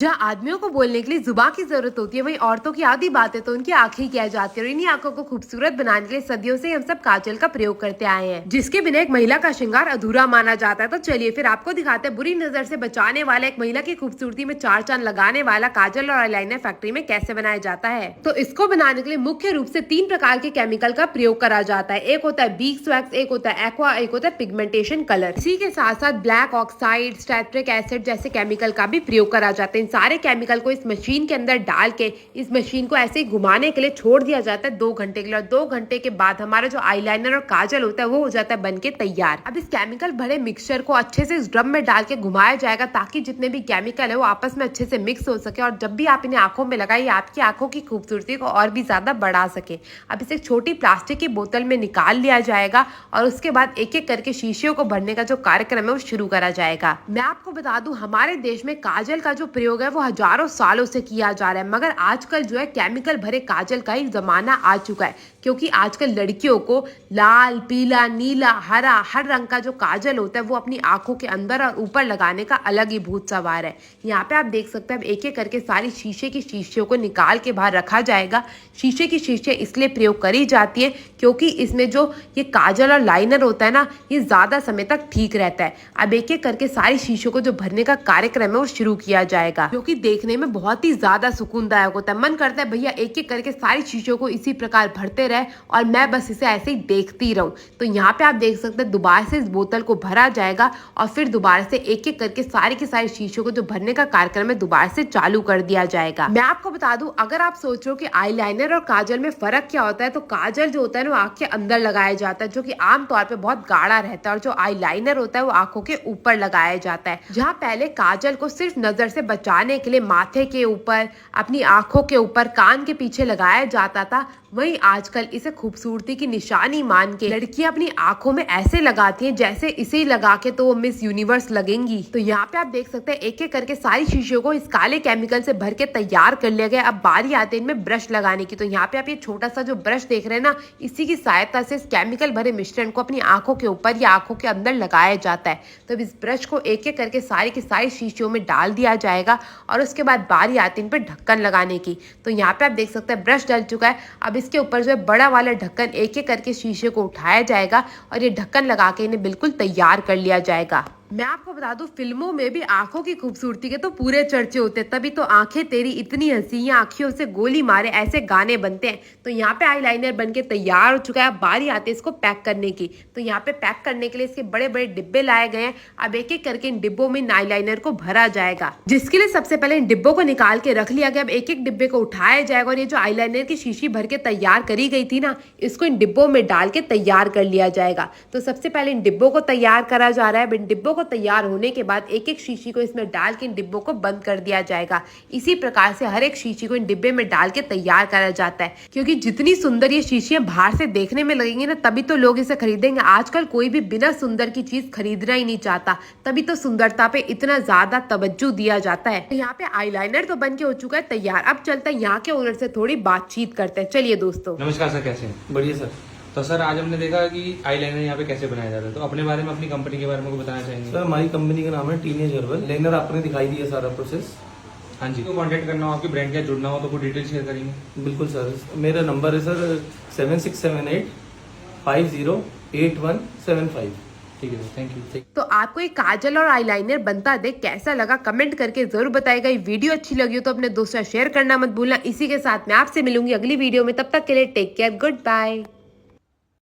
जहाँ आदमियों को बोलने के लिए जुबान की जरूरत होती है, वहीं औरतों की आधी बातें तो उनकी आंखें कह जाती है। और इन्हीं आंखों को खूबसूरत बनाने के लिए सदियों से हम सब काजल का प्रयोग करते आए हैं, जिसके बिना एक महिला का श्रृंगार अधूरा माना जाता है। तो चलिए फिर आपको दिखाते हैं बुरी नजर से बचाने वाला, एक महिला की खूबसूरती में चार चांद लगाने वाला काजल और आईलाइनर फैक्ट्री में कैसे बनाया जाता है। तो इसको बनाने के लिए मुख्य रूप से 3 प्रकार के केमिकल का प्रयोग करा जाता है। एक होता है बीक्स वैक्स, एक होता है एक्वा, एक होता है पिगमेंटेशन कलर। इसी के साथ साथ ब्लैक ऑक्साइड, स्टेट्रिक एसिड जैसे केमिकल का भी प्रयोग करा जाता है। इन सारे केमिकल को इस मशीन के अंदर डाल के इस मशीन को ऐसे ही घुमाने के लिए छोड़ दिया जाता है 2 घंटे के लिए। और 2 घंटे के बाद हमारा जो आईलाइनर और काजल होता है वो हो जाता है बनके तैयार। अब इस केमिकल भरे मिक्सचर को अच्छे से इस ड्रम में डाल के घुमाया जाएगा, ताकि जितने भी केमिकल है वो आपस में अच्छे से मिक्स हो सके। और जब भी आप इन्हें आंखों में लगाइए, आपकी आंखों की खूबसूरती को और भी ज्यादा बढ़ा सके। अब इसे छोटी प्लास्टिक की बोतल में निकाल लिया जाएगा और उसके बाद एक एक करके शीशियों को भरने का जो कार्यक्रम है वो शुरू करा जाएगा। मैं आपको बता दूं, हमारे देश में काजल का जो प्रयोग है वो हजारों सालों से किया जा रहा है, मगर आजकल जो है केमिकल भरे काजल का ही जमाना आ चुका है। क्योंकि आजकल लड़कियों को लाल, पीला, नीला, हरा, हर रंग का जो काजल होता है वो अपनी आंखों के अंदर और ऊपर लगाने का अलग ही भूत सवार है। यहाँ पे आप देख सकते हैं, एक एक करके सारी शीशे की शीशियों को निकाल के बाहर रखा जाएगा। शीशे की शीशे इसलिए प्रयोग करी जाती है क्योंकि इसमें जो ये काजल और लाइनर होता है ना, ये ज्यादा समय तक ठीक रहता है। अब एक एक करके सारी शीशों को जो भरने का कार्यक्रम है वो शुरू किया जाएगा, क्योंकि देखने में बहुत ही ज्यादा सुकूनदायक होता है। मन करता है भैया एक एक करके सारी शीशों को इसी प्रकार भरते रहे और मैं बस इसे ऐसे ही देखती रहूं। तो यहाँ पे आप देख सकते हैं दोबारा से इस बोतल को भरा जाएगा और फिर दोबारा से एक एक करके सारी की सारी शीशों को जो भरने का कार्यक्रम है दोबारा से चालू कर दिया जाएगा। मैं आपको बता दूं, अगर आप सोच रहे हो कि आईलाइनर और काजल में फर्क क्या होता है, तो काजल जो होता है ना वो आंख के अंदर लगाया जाता है, जो कि आमतौर पर बहुत गाढ़ा रहता है। और जो आईलाइनर होता है वो आंखों के ऊपर लगाया जाता है। जहाँ पहले काजल को सिर्फ नजर से बचाने के लिए माथे के ऊपर, अपनी आंखों के ऊपर, कान के पीछे लगाया जाता था, वहीं आजकल इसे खूबसूरती की निशानी मान के लड़कियां अपनी आंखों में ऐसे लगाती हैं जैसे इसे ही लगा के तो वो मिस यूनिवर्स लगेंगी। तो यहाँ पे आप देख सकते हैं एक एक करके सारी शीशियों को इस काले केमिकल से भर के तैयार कर लिया गया। अब बारी आती है इनमें ब्रश लगाने की। तो यहाँ पे आप ये छोटा सा जो ब्रश देख रहे हैं ना, इसी की सहायता से इस केमिकल भरे मिश्रण को अपनी आंखों के ऊपर या आंखों के अंदर लगाया जाता है। तो इस ब्रश को एक एक करके सारी की सारी शीशियों में डाल दिया जाएगा और उसके बाद बारी आती है इन पर ढक्कन लगाने की। तो यहाँ पे आप देख सकते हैं ब्रश डल चुका है। अब इसके ऊपर जो है बड़ा वाला ढक्कन एक एक करके शीशे को उठाया जाएगा और ये ढक्कन लगा के इन्हें बिल्कुल तैयार कर लिया जाएगा। मैं आपको बता दूं, फिल्मों में भी आंखों की खूबसूरती के तो पूरे चर्चे होते हैं। तभी तो आंखें तेरी इतनी हंसी, आंखियों से गोली मारे, ऐसे गाने बनते हैं। तो यहाँ पे आईलाइनर बनके तैयार हो चुका है। अब बारी आती है इसको पैक करने की। तो यहाँ पे पैक करने के लिए इसके बड़े बड़े डिब्बे लाए गए हैं। अब एक एक करके इन डिब्बों में आईलाइनर को भरा जाएगा, जिसके लिए सबसे पहले इन डिब्बों को निकाल के रख लिया गया। अब एक एक डिब्बे को उठाया जाएगा और ये जो आईलाइनर की शीशी भर के तैयार करी गई थी ना, इसको इन डिब्बों में डाल के तैयार कर लिया जाएगा। तो सबसे पहले इन डिब्बों को तैयार करा जा रहा है। इन डिब्बों को तैयार होने के बाद एक एक शीशी को इसमें डाल के इन डिब्बों को बंद कर दिया जाएगा। इसी प्रकार से हर एक शीशी को इन डिब्बे में डाल के तैयार करा जाता है, क्योंकि जितनी सुंदर ये शीशियां बाहर से देखने में लगेंगी ना, तभी तो लोग इसे खरीदेंगे। आजकल कोई भी बिना सुंदर की चीज खरीदना ही नहीं चाहता, तभी तो सुंदरता पे इतना ज्यादा तवज्जो दिया जाता है। यहाँ पे आईलाइनर तो बन के हो चुका है तैयार। अब चलते हैं यहाँ के ओनर से थोड़ी बातचीत करते हैं। चलिए दोस्तों। नमस्कार सर, कैसे हैं? बढ़िया सर। तो सर आज हमने देखा कि आईलाइनर यहाँ पे कैसे बनाया जाता है, तो अपने बारे में, अपनी कंपनी के बारे में कुछ बताना चाहेंगे? सर हमारी कंपनी का नाम है टीनेज हर्बल। लाइनर आपने दिखाई दिया सारा प्रोसेस। हाँ जी। तो कांटेक्ट करना हो, आपकी ब्रांड का जुड़ना हो तो कुछ डिटेल शेयर करेंगे? बिल्कुल सर, मेरा नंबर है सर 7678508175। ठीक है सर, थैंक यू। तो आपको ये काजल और आईलाइनर बनता देख कैसा लगा, कमेंट करके जरूर बताएगा। ये वीडियो अच्छी लगी हो तो अपने दोस्तों शेयर करना मत भूलना। इसी के साथ मैं आपसे मिलूंगी अगली वीडियो में। तब तक के लिए टेक केयर, गुड बाय।